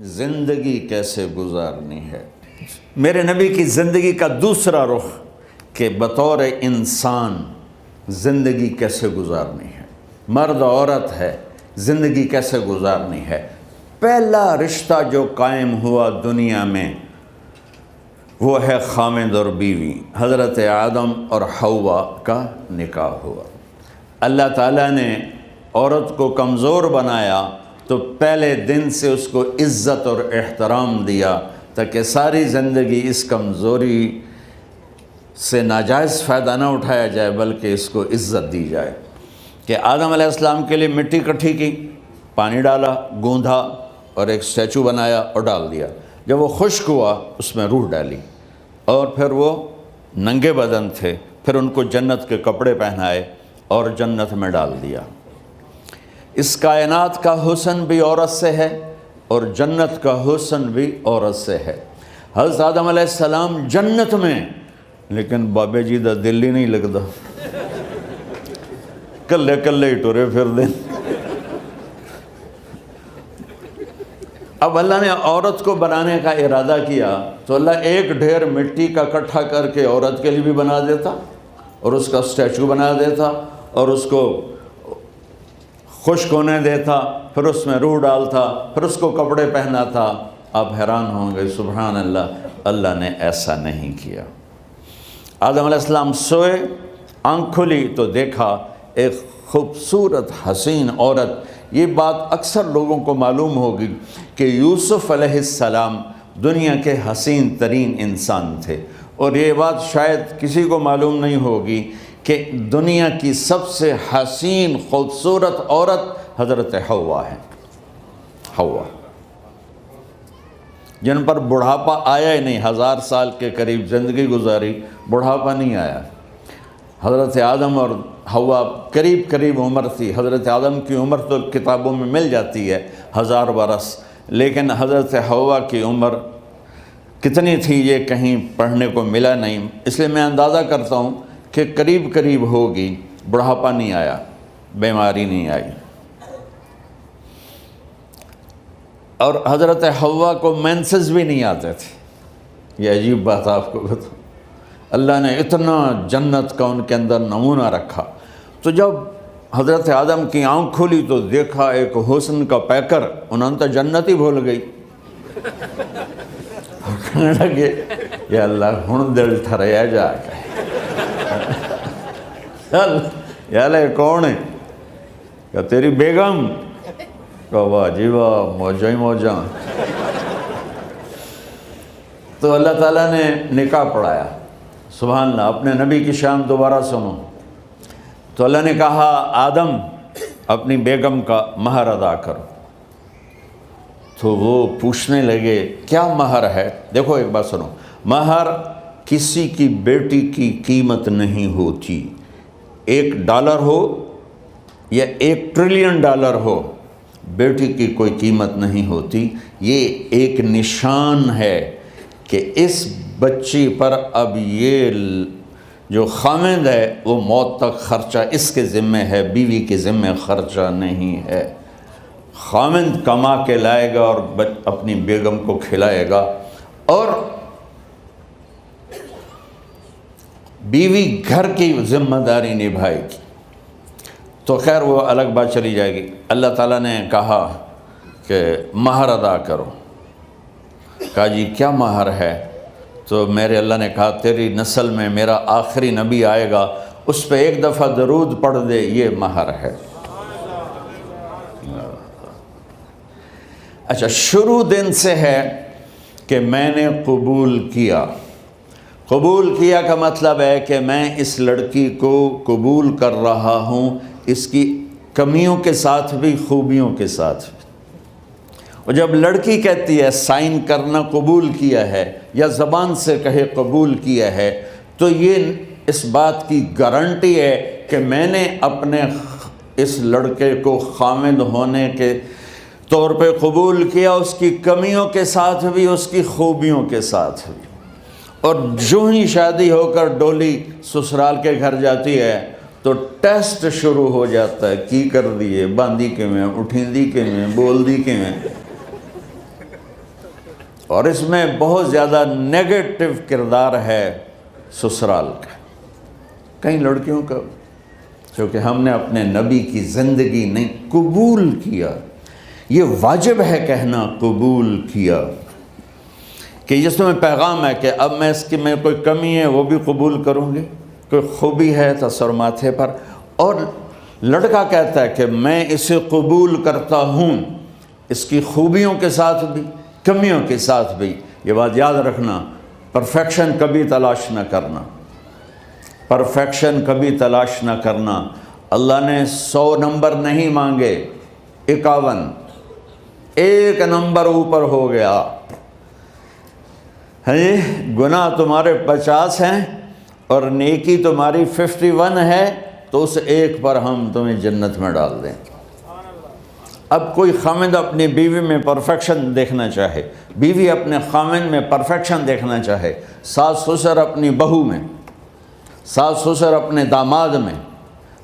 زندگی کیسے گزارنی ہے۔ میرے نبی کی زندگی کا دوسرا رخ کہ بطور انسان زندگی کیسے گزارنی ہے، مرد عورت ہے، زندگی کیسے گزارنی ہے۔ پہلا رشتہ جو قائم ہوا دنیا میں وہ ہے خامد اور بیوی، حضرت آدم اور حوا کا نکاح ہوا۔ اللہ تعالیٰ نے عورت کو کمزور بنایا تو پہلے دن سے اس کو عزت اور احترام دیا تاکہ ساری زندگی اس کمزوری سے ناجائز فائدہ نہ اٹھایا جائے بلکہ اس کو عزت دی جائے۔ کہ آدم علیہ السلام کے لیے مٹی اکٹھی کی، پانی ڈالا، گوندھا اور ایک اسٹیچو بنایا اور ڈال دیا۔ جب وہ خشک ہوا اس میں روح ڈالی اور پھر وہ ننگے بدن تھے، پھر ان کو جنت کے کپڑے پہنائے اور جنت میں ڈال دیا۔ اس کائنات کا حسن بھی عورت سے ہے اور جنت کا حسن بھی عورت سے ہے۔ حضرت آدم علیہ السلام جنت میں، لیکن بابے جی دا دل ہی نہیں لگتا، کلے کلے ہی ٹرے پھر دیں۔ اب اللہ نے عورت کو بنانے کا ارادہ کیا تو اللہ ایک ڈھیر مٹی کا اکٹھا کر کے عورت کے لیے بھی بنا دیتا اور اس کا اسٹیچو بنا دیتا اور اس کو خشک ہونے دیتا، پھر اس میں روح ڈالتا، پھر اس کو کپڑے پہناتا۔ آپ حیران ہوں گے، سبحان اللہ، اللہ نے ایسا نہیں کیا۔ آدم علیہ السلام سوئے، آنکھ کھلی تو دیکھا ایک خوبصورت حسین عورت۔ یہ بات اکثر لوگوں کو معلوم ہوگی کہ یوسف علیہ السلام دنیا کے حسین ترین انسان تھے، اور یہ بات شاید کسی کو معلوم نہیں ہوگی کہ دنیا کی سب سے حسین خوبصورت عورت حضرت حوا ہے۔ حوا جن پر بڑھاپا آیا ہی نہیں، 1000 سال کے قریب زندگی گزاری، بڑھاپا نہیں آیا۔ حضرت آدم اور حوا قریب قریب عمر تھی۔ حضرت آدم کی عمر تو کتابوں میں مل جاتی ہے 1000 برس، لیکن حضرت حوا کی عمر کتنی تھی یہ کہیں پڑھنے کو ملا نہیں، اس لیے میں اندازہ کرتا ہوں کہ قریب قریب ہوگی۔ بڑھاپا نہیں آیا، بیماری نہیں آئی۔ اور حضرت حوا کو مینسز بھی نہیں آتے تھے۔ یہ عجیب بات آپ کو بتاؤں، اللہ نے اتنا جنت کا ان کے اندر نمونہ رکھا۔ تو جب حضرت آدم کی آنکھ کھلی تو دیکھا ایک حسن کا پیکر، انہوں نے تو جنت ہی بھول گئی۔ کہنے لگے یا اللہ ہن دل ٹھریا جا کے، یا اللہ کون ہے؟ کہ تیری بیگم۔ کہ واہ جی واہ، موجاں ہی موجاں۔ تو اللہ تعالیٰ نے نکاح پڑھایا۔ سبحان اللہ، اپنے نبی کی شان دوبارہ سنو۔ تو اللہ نے کہا آدم اپنی بیگم کا مہر ادا کرو۔ تو وہ پوچھنے لگے کیا مہر ہے؟ دیکھو ایک بات سنو، مہر کسی کی بیٹی کی قیمت نہیں ہوتی۔ $1 ہو یا $1 ٹریلین ہو، بیٹی کی کوئی قیمت نہیں ہوتی۔ یہ ایک نشان ہے کہ اس بچی پر اب یہ جو خامند ہے وہ موت تک خرچہ اس کے ذمہ ہے، بیوی کے ذمہ خرچہ نہیں ہے۔ خامند کما کے لائے گا اور اپنی بیگم کو کھلائے گا، اور بیوی گھر کی ذمہ داری نبھائے گی۔ تو خیر وہ الگ بات چلی جائے گی۔ اللہ تعالیٰ نے کہا کہ مہر ادا کرو۔ کہا جی کیا مہر ہے؟ تو میرے اللہ نے کہا تیری نسل میں میرا آخری نبی آئے گا، اس پہ ایک دفعہ درود پڑھ دے، یہ مہر ہے۔ اچھا، شروع دن سے ہے کہ میں نے قبول کیا۔ قبول کیا کا مطلب ہے کہ میں اس لڑکی کو قبول کر رہا ہوں، اس کی کمیوں کے ساتھ بھی خوبیوں کے ساتھ بھی۔ اور جب لڑکی کہتی ہے سائن کرنا قبول کیا ہے، یا زبان سے کہے قبول کیا ہے، تو یہ اس بات کی گارنٹی ہے کہ میں نے اپنے اس لڑکے کو خامد ہونے کے طور پہ قبول کیا، اس کی کمیوں کے ساتھ بھی، اس کی خوبیوں کے ساتھ بھی۔ اور جو ہی شادی ہو کر ڈولی سسرال کے گھر جاتی ہے تو ٹیسٹ شروع ہو جاتا ہے، کی کر دیے، باندھی کے میں، اٹھیں دی کے میں، بول دی کے میں۔ اور اس میں بہت زیادہ نیگیٹو کردار ہے سسرال کا، کئی لڑکیوں کا، کیونکہ ہم نے اپنے نبی کی زندگی نہیں قبول کیا۔ یہ واجب ہے کہنا قبول کیا، کہ جس میں پیغام ہے کہ اب میں اس کی میں کوئی کمی ہے وہ بھی قبول کروں گی، کوئی خوبی ہے تو سر ماتھے پر، اور لڑکا کہتا ہے کہ میں اسے قبول کرتا ہوں، اس کی خوبیوں کے ساتھ بھی کمیوں کے ساتھ بھی۔ یہ بات یاد رکھنا، پرفیکشن کبھی تلاش نہ کرنا، پرفیکشن کبھی تلاش نہ کرنا۔ اللہ نے 100 نمبر نہیں مانگے، 51، ایک نمبر اوپر ہو گیا۔ گناہ تمہارے 50 ہیں اور نیکی تمہاری 51 ہے، تو اس ایک پر ہم تمہیں جنت میں ڈال دیں۔ اب کوئی خامند اپنی بیوی میں پرفیکشن دیکھنا چاہے، بیوی اپنے خامند میں پرفیکشن دیکھنا چاہے، ساس سسر اپنی بہو میں، ساس سسر اپنے داماد میں،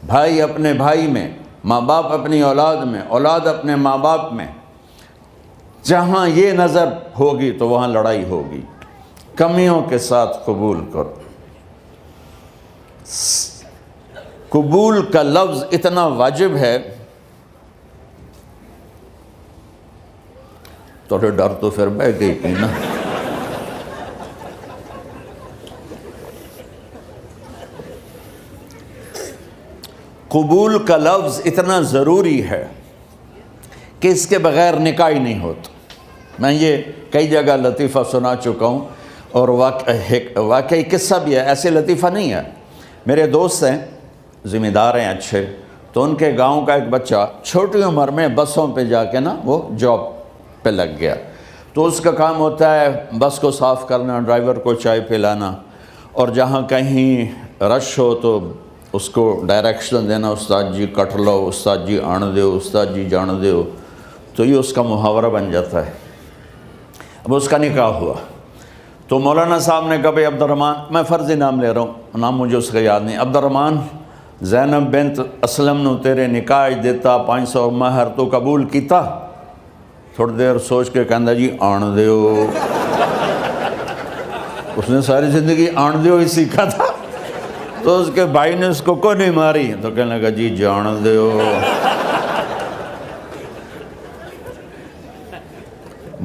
بھائی اپنے بھائی میں، ماں باپ اپنی اولاد میں، اولاد اپنے ماں باپ میں، جہاں یہ نظر ہوگی تو وہاں لڑائی ہوگی۔ کمیوں کے ساتھ قبول کرو۔ قبول کا لفظ اتنا واجب ہے، تو ڈر تو پھر بہ گئی تھی نا۔ قبول کا لفظ اتنا ضروری ہے کہ اس کے بغیر نکاح ہی نہیں ہوتا۔ میں یہ کئی جگہ لطیفہ سنا چکا ہوں، اور واقعی قصہ بھی ہے، ایسے لطیفہ نہیں ہے۔ میرے دوست ہیں، ذمہ دار ہیں اچھے، تو ان کے گاؤں کا ایک بچہ چھوٹی عمر میں بسوں پہ جا کے نا وہ جاب پہ لگ گیا، تو اس کا کام ہوتا ہے بس کو صاف کرنا، ڈرائیور کو چائے پلانا، اور جہاں کہیں رش ہو تو اس کو ڈائریکشن دینا، استاد جی کٹ لو، استاد جی آن دیو، استاد جی جان دیو، تو یہ اس کا محاورہ بن جاتا ہے۔ اب اس کا نکاح ہوا تو مولانا صاحب نے کہا بھائی عبد الرحمن، میں فرضی نام لے رہا ہوں، نام مجھے اس کا یاد نہیں، عبد الرحمن زینب بنت اسلم نو تیرے نکاح دیتا 500 مہر تو قبول کیتا؟ تھوڑی دیر سوچ کے کہندا جی آن دیو۔ اس نے ساری زندگی آن دیو ہی سیکھا تھا، تو اس کے بھائی نے اس کو کوئی نہیں ماری، تو کہنے لگا جی جان دیو۔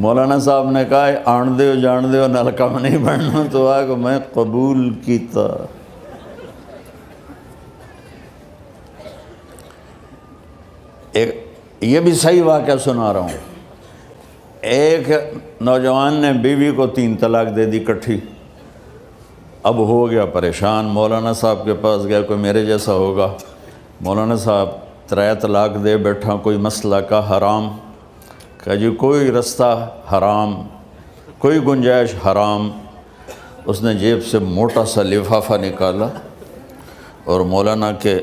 مولانا صاحب نے کہا آن دیو جان دیو نال کم نہیں بننا، تو آگا میں قبول کیتا۔ یہ بھی صحیح واقعہ سنا رہا ہوں۔ ایک نوجوان نے بیوی کو 3 طلاق دے دی کٹھی، اب ہو گیا پریشان، مولانا صاحب کے پاس گیا، کوئی میرے جیسا ہوگا، مولانا صاحب 3 طلاق دے بیٹھا، کوئی مسئلہ کا حرام؟ کہا جی کوئی رستہ حرام، کوئی گنجائش حرام۔ اس نے جیب سے موٹا سا لفافہ نکالا اور مولانا کے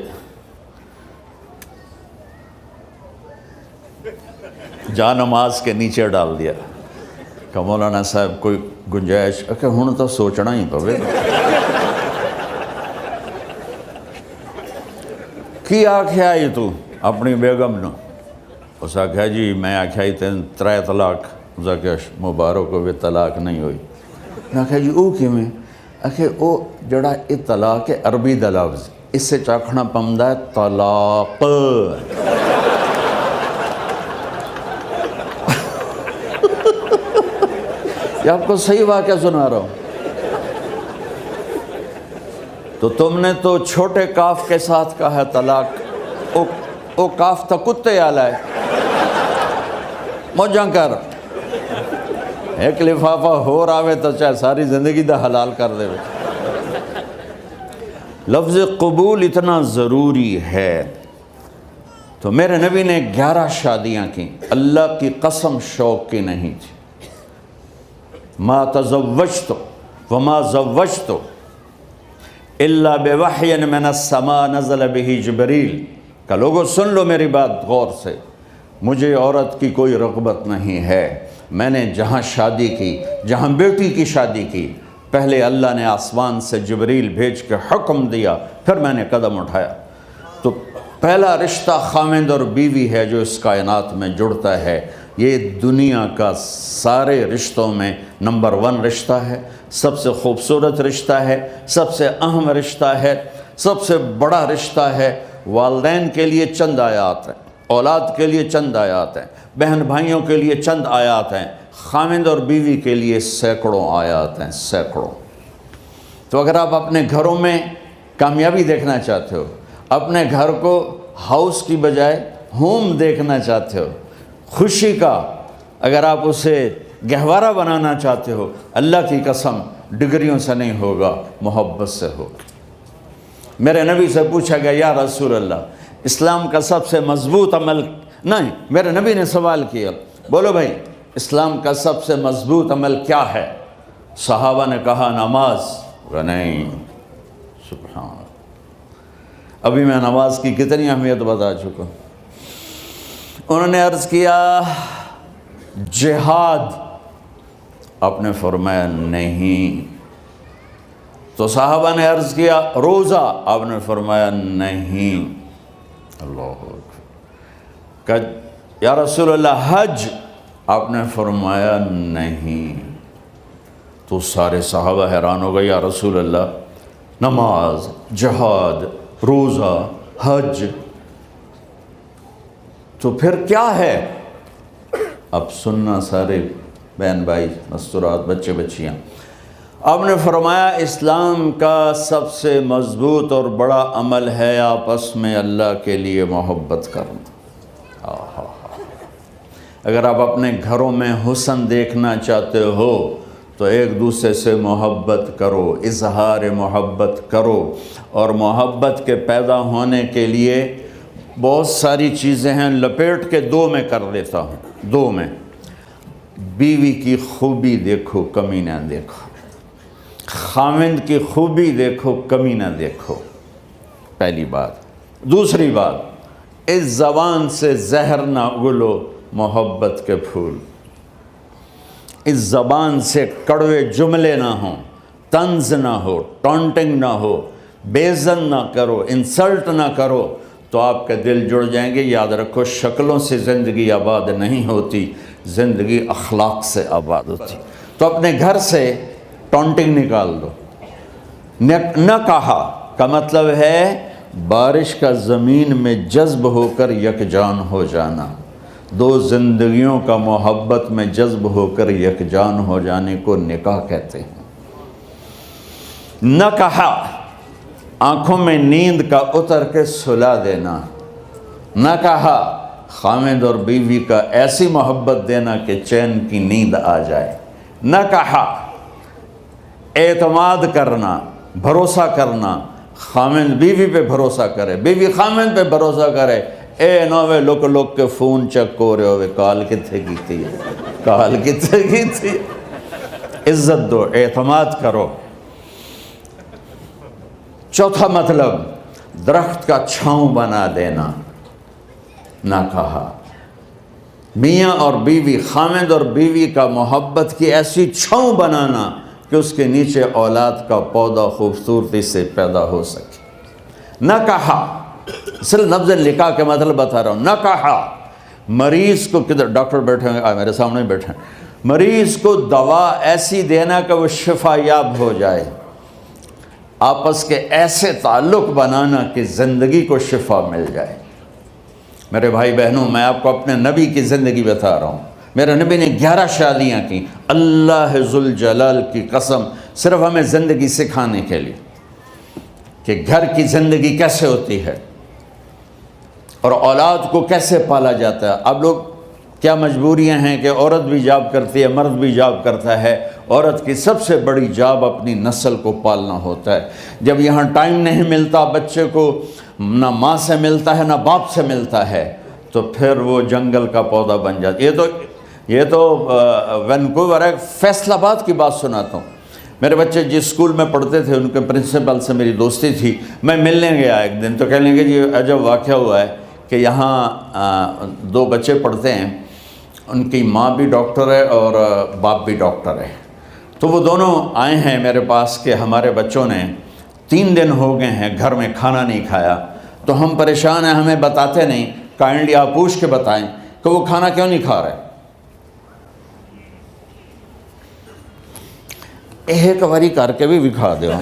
جا نماز کے نیچے ڈال دیا، کہ مولانا صاحب کوئی گنجائش؟ کہ ہن تو سوچنا ہی پوے کی آکھیا ہی تو اپنی بیگم نو؟ اس آکھیا جی میں آکھیا ہی 3 طلاق، اس آکھیا مبارک ہوئے طلاق نہیں ہوئی۔ میں آکھیا جی او کیویں؟ آکھے او جڑا یہ طلاق ہے عربی دا لفظ، اس سے چاکھنا پمدا ہے طلاق۔ یہ آپ کو صحیح واقعہ سنا رہا ہوں۔ تو تم نے تو چھوٹے کاف کے ساتھ کہا ہے طلاق، او کاف تا کتے آلا ہے، موجاں کر، ایک لفافہ ہو راوے تو چاہے ساری زندگی دا حلال کر دے۔ لفظ قبول اتنا ضروری ہے۔ تو میرے نبی نے 11 شادیاں کی، اللہ کی قسم شوق کی نہیں تھی۔ ما تزوجت وما زوجت الا بوحی من السماء نزل به جبریل، کہ لوگوں سن لو میری بات غور سے، مجھے عورت کی کوئی رغبت نہیں ہے، میں نے جہاں شادی کی، جہاں بیٹی کی شادی کی، پہلے اللہ نے آسمان سے جبریل بھیج کے حکم دیا، پھر میں نے قدم اٹھایا۔ تو پہلا رشتہ خامند اور بیوی ہے جو اس کائنات میں جڑتا ہے، یہ دنیا کا سارے رشتوں میں نمبر 1 رشتہ ہے، سب سے خوبصورت رشتہ ہے، سب سے اہم رشتہ ہے، سب سے بڑا رشتہ ہے۔ والدین کے لیے چند آیات ہیں، اولاد کے لیے چند آیات ہیں، بہن بھائیوں کے لیے چند آیات ہیں، خاوند اور بیوی کے لیے سینکڑوں آیات ہیں، سینکڑوں۔ تو اگر آپ اپنے گھروں میں کامیابی دیکھنا چاہتے ہو، اپنے گھر کو ہاؤس کی بجائے ہوم دیکھنا چاہتے ہو، خوشی کا اگر آپ اسے گہوارہ بنانا چاہتے ہو، اللہ کی قسم ڈگریوں سے نہیں ہوگا، محبت سے ہوگا۔ میرے نبی سے پوچھا گیا یا رسول اللہ اسلام کا سب سے مضبوط عمل، نہیں، میرے نبی نے سوال کیا، بولو بھائی اسلام کا سب سے مضبوط عمل کیا ہے؟ صحابہ نے کہا نماز۔ نہیں، سبحان اللہ، ابھی میں نماز کی کتنی اہمیت بتا چکا۔ انہوں نے عرض کیا جہاد، آپ نے فرمایا نہیں۔ تو صحابہ نے عرض کیا روزہ، آپ نے فرمایا نہیں۔ اللہ اکبر۔ کہ یا رسول اللہ حج، آپ نے فرمایا نہیں۔ تو سارے صحابہ حیران ہو گئے، یا رسول اللہ نماز، جہاد، روزہ، حج، تو پھر کیا ہے؟ اب سننا سارے بہن بھائی، مستورات، بچے بچیاں، آپ نے فرمایا اسلام کا سب سے مضبوط اور بڑا عمل ہے آپس میں اللہ کے لیے محبت کرنا۔ اگر آپ اپنے گھروں میں حسن دیکھنا چاہتے ہو تو ایک دوسرے سے محبت کرو، اظہار محبت کرو، اور محبت کے پیدا ہونے کے لیے بہت ساری چیزیں ہیں، لپیٹ کے 2 میں کر لیتا ہوں، 2 میں۔ بیوی کی خوبی دیکھو، کمی نہ دیکھو، خاوند کی خوبی دیکھو، کمی نہ دیکھو، پہلی بات۔ دوسری بات، اس زبان سے زہر نہ اگلو محبت کے پھول، اس زبان سے کڑوے جملے نہ ہوں، طنز نہ ہو، ٹانٹنگ نہ ہو، بےعزت نہ کرو، انسلٹ نہ کرو، تو آپ کے دل جڑ جائیں گے۔ یاد رکھو شکلوں سے زندگی آباد نہیں ہوتی، زندگی اخلاق سے آباد ہوتی۔ تو اپنے گھر سے ٹانٹنگ نکال دو۔ نہ کہا کا مطلب ہے بارش کا زمین میں جذب ہو کر یکجان ہو جانا، 2 زندگیوں کا محبت میں جذب ہو کر یکجان ہو جانے کو نکاح کہتے ہیں۔ نہ کہا آنکھوں میں نیند کا اتر کے سلا دینا، نہ کہا خاوند اور بیوی کا ایسی محبت دینا کہ چین کی نیند آ جائے، نہ کہا اعتماد کرنا، بھروسہ کرنا، خاوند بیوی پہ بھروسہ کرے، بیوی خاوند پہ بھروسہ کرے۔ اے نوے لوک کے فون چیک ہو رہے ہوئے، کال کتنے کی تھی، کال کتنے کی تھی۔ عزت دو، اعتماد کرو۔ چوتھا مطلب درخت کا چھاؤں بنا دینا، نہ کہا میاں اور بیوی، خاوند اور بیوی کا محبت کی ایسی چھاؤں بنانا کہ اس کے نیچے اولاد کا پودا خوبصورتی سے پیدا ہو سکے۔ نہ کہا، صرف لفظ نکاح کے مطلب بتا رہا ہوں، نہ کہا مریض کو، کدھر ڈاکٹر بیٹھے ہیں، میرے سامنے بیٹھے ہیں، مریض کو دوا ایسی دینا کہ وہ شفا یاب ہو جائے، آپس کے ایسے تعلق بنانا کہ زندگی کو شفا مل جائے۔ میرے بھائی بہنوں، میں آپ کو اپنے نبی کی زندگی بتا رہا ہوں۔ میرے نبی نے 11 شادیاں کی، اللہ ذوالجلال کی قسم، صرف ہمیں زندگی سکھانے کے لیے کہ گھر کی زندگی کیسے ہوتی ہے اور اولاد کو کیسے پالا جاتا ہے۔ اب لوگ کیا مجبوریاں ہیں کہ عورت بھی جاب کرتی ہے، مرد بھی جاب کرتا ہے۔ عورت کی سب سے بڑی جاب اپنی نسل کو پالنا ہوتا ہے۔ جب یہاں ٹائم نہیں ملتا بچے کو، نہ ماں سے ملتا ہے نہ باپ سے ملتا ہے، تو پھر وہ جنگل کا پودا بن جاتا ہے۔ یہ تو وینکوور ہے، فیصل آباد کی بات سناتا ہوں۔ میرے بچے جس اسکول میں پڑھتے تھے ان کے پرنسپل سے میری دوستی تھی، میں ملنے گیا ایک دن، تو کہنے لگے جی عجب واقعہ ہوا ہے کہ یہاں 2 بچے پڑھتے ہیں، ان کی ماں بھی ڈاکٹر ہے اور باپ بھی ڈاکٹر ہے، تو وہ دونوں آئے ہیں میرے پاس کہ ہمارے بچوں نے 3 دن ہو گئے ہیں گھر میں کھانا نہیں کھایا، تو ہم پریشان ہیں، ہمیں بتاتے نہیں، کائنڈلی آپ پوچھ کے بتائیں کہ وہ کھانا کیوں نہیں کھا رہے۔ ایک باری کر کے بھی دکھا دو.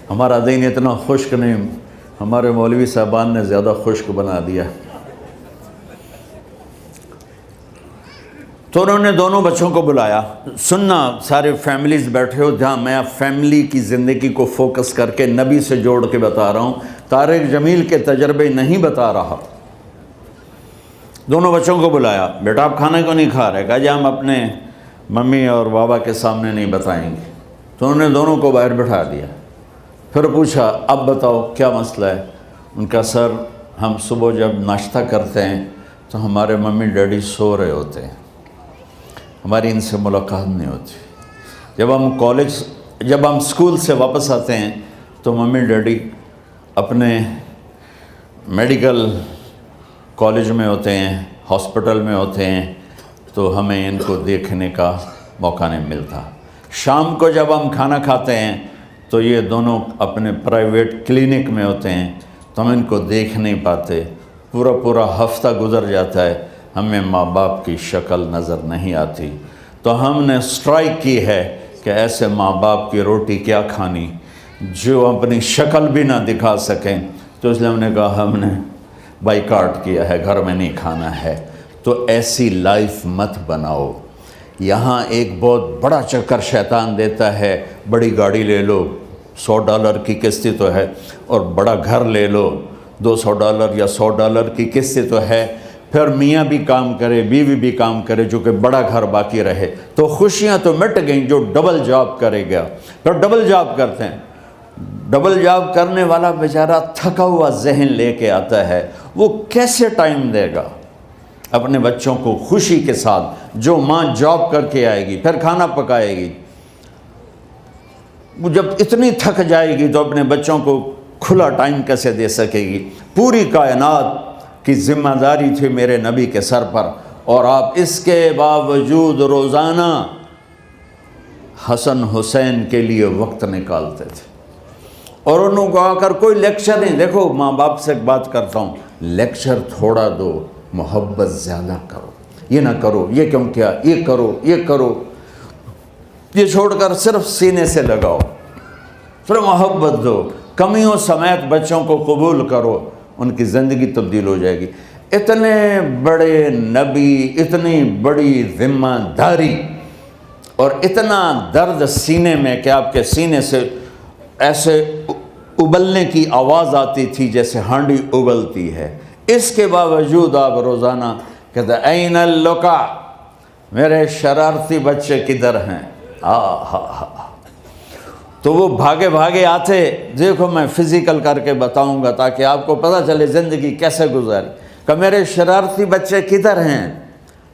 ہمارا دین اتنا خشک نہیں، ہمارے مولوی صاحبان نے زیادہ خشک بنا دیا. تو انہوں نے دونوں بچوں کو بلایا. سننا، سارے فیملیز بیٹھے ہو جہاں میں فیملی کی زندگی کو فوکس کر کے نبی سے جوڑ کے بتا رہا ہوں، طارق جمیل کے تجربے نہیں بتا رہا. دونوں بچوں کو بلایا. بیٹا آپ کھانے کو نہیں کھا رہے؟ کہا جی ہم اپنے ممی اور بابا کے سامنے نہیں بتائیں گے. تو انہوں نے دونوں کو باہر بٹھا دیا. پھر پوچھا اب بتاؤ کیا مسئلہ ہے؟ ان کا سر ہم صبح جب ناشتہ کرتے ہیں تو ہمارے ممی ڈیڈی سو رہے ہوتے ہیں، ہماری ان سے ملاقات نہیں ہوتی. جب ہم اسکول سے واپس آتے ہیں تو ممی ڈیڈی اپنے میڈیکل کالج میں ہوتے ہیں، ہاسپٹل میں ہوتے ہیں، تو ہمیں ان کو دیکھنے کا موقع نہیں ملتا. شام کو جب ہم کھانا کھاتے ہیں تو یہ دونوں اپنے پرائیویٹ کلینک میں ہوتے ہیں، تو ہم ان کو دیکھ نہیں پاتے. پورا ہفتہ گزر جاتا ہے، ہمیں ماں باپ کی شکل نظر نہیں آتی. تو ہم نے سٹرائک کی ہے کہ ایسے ماں باپ کی روٹی کیا کھانی جو اپنی شکل بھی نہ دکھا سکیں. تو اس لیے ہم نے کہا ہم نے بائیکاٹ کیا ہے، گھر میں نہیں کھانا ہے. تو ایسی لائف مت بناؤ. یہاں ایک بہت بڑا چکر شیطان دیتا ہے، بڑی گاڑی لے لو، $100 کی قسط تو ہے، اور بڑا گھر لے لو، $200 یا $100 کی قسط تو ہے. پھر میاں بھی کام کرے، بیوی بھی کام کرے، جو کہ بڑا گھر باقی رہے، تو خوشیاں تو مٹ گئیں. جو ڈبل جاب کرے گا، پھر ڈبل جاب کرتے ہیں. ڈبل جاب کرنے والا بیچارہ تھکا ہوا ذہن لے کے آتا ہے، وہ کیسے ٹائم دے گا اپنے بچوں کو خوشی کے ساتھ؟ جو ماں جاب کر کے آئے گی پھر کھانا پکائے گی، وہ جب اتنی تھک جائے گی تو اپنے بچوں کو کھلا ٹائم کیسے دے سکے گی؟ پوری کائنات کی ذمہ داری تھی میرے نبی کے سر پر، اور آپ اس کے باوجود روزانہ حسن حسین کے لیے وقت نکالتے تھے. اور انہوں کو آ کر کوئی لیکچر نہیں. دیکھو ماں باپ سے ایک بات کرتا ہوں، لیکچر تھوڑا دو، محبت زیادہ کرو. یہ نہ کرو، یہ کیوں کیا، یہ کرو، یہ کرو، یہ چھوڑ کر صرف سینے سے لگاؤ، صرف محبت دو. کمیوں سمیت بچوں کو قبول کرو، ان کی زندگی تبدیل ہو جائے گی. اتنے بڑے نبی، اتنی بڑی ذمہ داری، اور اتنا درد سینے میں کہ آپ کے سینے سے ایسے ابلنے کی آواز آتی تھی جیسے ہانڈی ابلتی ہے. اس کے باوجود آپ روزانہ کہتے این اللقا، میرے شرارتی بچے کدھر ہیں؟ تو وہ بھاگے بھاگے آتے. دیکھو میں فزیکل کر کے بتاؤں گا تاکہ آپ کو پتہ چلے زندگی کیسے گزاری. کہ میرے شرارتی بچے کدھر ہیں؟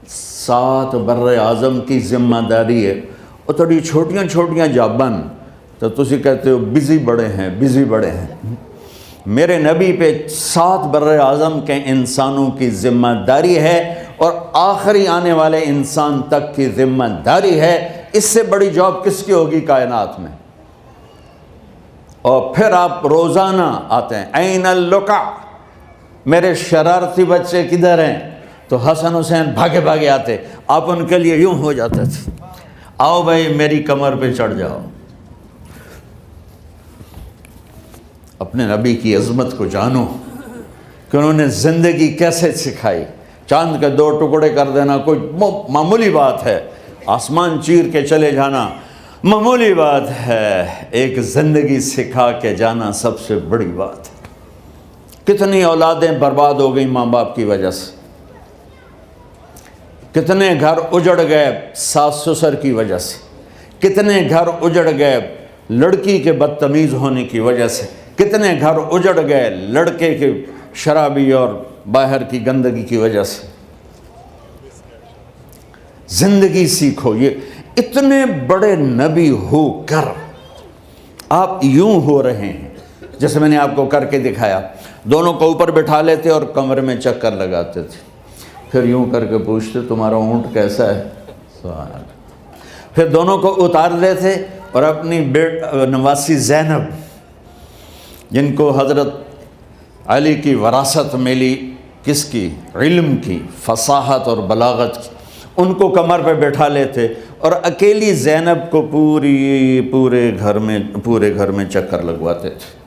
7 بر اعظم کی ذمہ داری ہے. اور تھوڑی چھوٹیاں جابن تو تسی کہتے ہو بزی بڑے ہیں، بزی بڑے ہیں. میرے نبی پہ 7 بر اعظم کے انسانوں کی ذمہ داری ہے، اور آخری آنے والے انسان تک کی ذمہ داری ہے. اس سے بڑی جاب کس کی ہوگی کائنات میں؟ اور پھر آپ روزانہ آتے ہیں این اللقا، میرے شرارتی بچے کدھر ہیں؟ تو حسن حسین بھاگے بھاگے آتے. آپ ان کے لیے یوں ہو جاتے تھے، آؤ بھائی میری کمر پہ چڑھ جاؤ. اپنے نبی کی عظمت کو جانو کہ انہوں نے زندگی کیسے سکھائی. چاند کے 2 ٹکڑے کر دینا کوئی معمولی بات ہے، آسمان چیر کے چلے جانا معمولی بات ہے، ایک زندگی سکھا کے جانا سب سے بڑی بات ہے. کتنی اولادیں برباد ہو گئیں ماں باپ کی وجہ سے، کتنے گھر اجڑ گئے ساس سسر کی وجہ سے، کتنے گھر اجڑ گئے لڑکی کے بدتمیز ہونے کی وجہ سے، کتنے گھر اجڑ گئے لڑکے کے شرابی اور باہر کی گندگی کی وجہ سے. زندگی سیکھو. یہ اتنے بڑے نبی ہو کر آپ یوں ہو رہے ہیں جیسے میں نے آپ کو کر کے دکھایا. دونوں کو اوپر بٹھا لیتے اور کمرے میں چکر لگاتے تھے، پھر یوں کر کے پوچھتے تمہارا اونٹ کیسا ہے؟ سوال. پھر دونوں کو اتار لیتے اور اپنی نواسی زینب، جن کو حضرت علی کی وراثت ملی کس کی؟ علم کی، فصاحت اور بلاغت کی، ان کو کمر پہ بٹھا لیتے اور اکیلی زینب کو پورے گھر میں چکر لگواتے تھے۔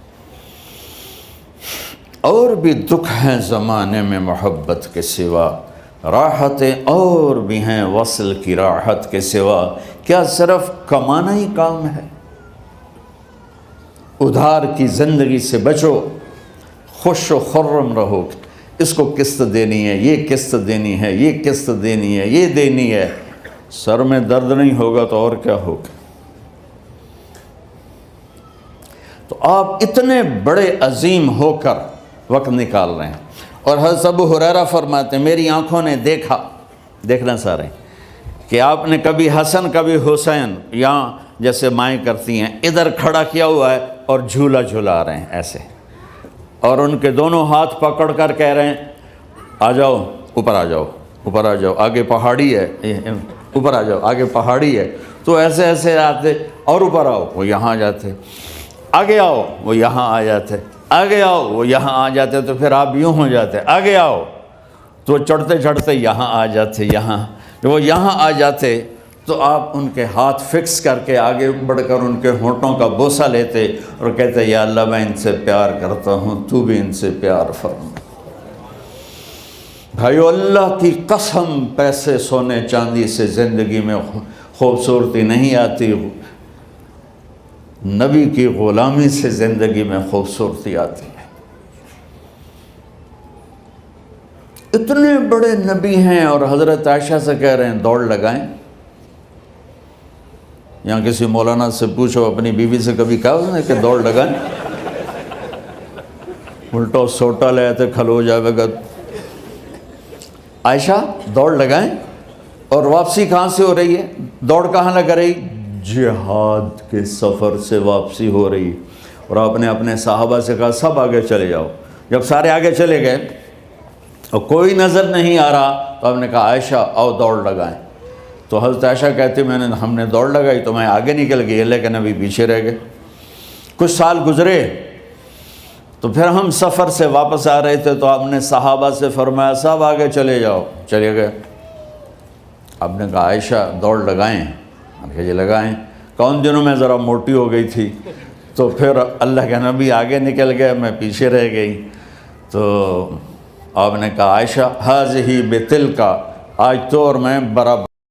اور بھی دکھ ہیں زمانے میں محبت کے سوا، راحتیں اور بھی ہیں وصل کی راحت کے سوا، کیا صرف کمانا ہی کام ہے؟ ادھار کی زندگی سے بچو، خوش و خرم رہو، اس کو قسط دینی ہے، یہ قسط دینی ہے، یہ قسط دینی ہے، یہ دینی ہے، سر میں درد نہیں ہوگا تو اور کیا ہوگا؟ تو آپ اتنے بڑے عظیم ہو کر وقت نکال رہے ہیں، اور حضرت ابو ہریرہ فرماتے ہیں میری آنکھوں نے دیکھنا سارے کہ آپ نے کبھی حسن کبھی حسین یہاں جیسے مائیں کرتی ہیں ادھر کھڑا کیا ہوا ہے اور جھولا جھلا رہے ہیں ایسے، اور ان کے دونوں ہاتھ پکڑ کر کہہ رہے ہیں آ جاؤ اوپر آ جاؤ، اوپر آ جاؤ، آگے پہاڑی ہے، اوپر آ جاؤ، آگے پہاڑی ہے، تو ایسے ایسے آتے، اور اوپر آؤ، وہ یہاں آ جاتے، آگے آؤ، وہ یہاں آ جاتے، آگے آؤ، وہ یہاں آ جاتے، تو پھر آپ یوں ہو جاتے، آگے آؤ، تو چڑھتے چڑھتے یہاں آ جاتے، جب وہ یہاں آ جاتے تو آپ ان کے ہاتھ فکس کر کے آگے بڑھ کر ان کے ہونٹوں کا بوسہ لیتے اور کہتے یا اللہ میں ان سے پیار کرتا ہوں، تو بھی ان سے پیار فرما۔ بھائیو اللہ کی قسم، پیسے سونے چاندی سے زندگی میں خوبصورتی نہیں آتی، نبی کی غلامی سے زندگی میں خوبصورتی آتی ہے۔ اتنے بڑے نبی ہیں اور حضرت عائشہ سے کہہ رہے ہیں دوڑ لگائیں۔ یہاں کسی مولانا سے پوچھو اپنی بیوی سے کبھی کہا اس نے کہ دوڑ لگائیں؟ الٹا سوٹا لے آتے کھلو جاوے گا۔ عائشہ دوڑ لگائیں، اور واپسی کہاں سے ہو رہی ہے؟ دوڑ کہاں لگ رہی؟ جہاد کے سفر سے واپسی ہو رہی، اور آپ نے اپنے صحابہ سے کہا سب آگے چلے جاؤ۔ جب سارے آگے چلے گئے اور کوئی نظر نہیں آ رہا تو آپ نے کہا عائشہ آؤ دوڑ لگائیں، تو حضرت عائشہ کہتی ہم نے دوڑ لگائی تو میں آگے نکل گئی لیکن ابھی پیچھے رہ گئے۔ کچھ سال گزرے تو پھر ہم سفر سے واپس آ رہے تھے تو آپ نے صحابہ سے فرمایا سب آگے چلے جاؤ، چلے گئے۔ آپ نے کہا عائشہ دوڑ لگائیں؟ کہ جی لگائیں۔ کون دنوں میں ذرا موٹی ہو گئی تھی تو پھر اللہ کے نبی آگے نکل گئے، میں پیچھے رہ گئی، تو آپ نے کہا عائشہ ہاذہ بتلک، آج تو اور میں برابر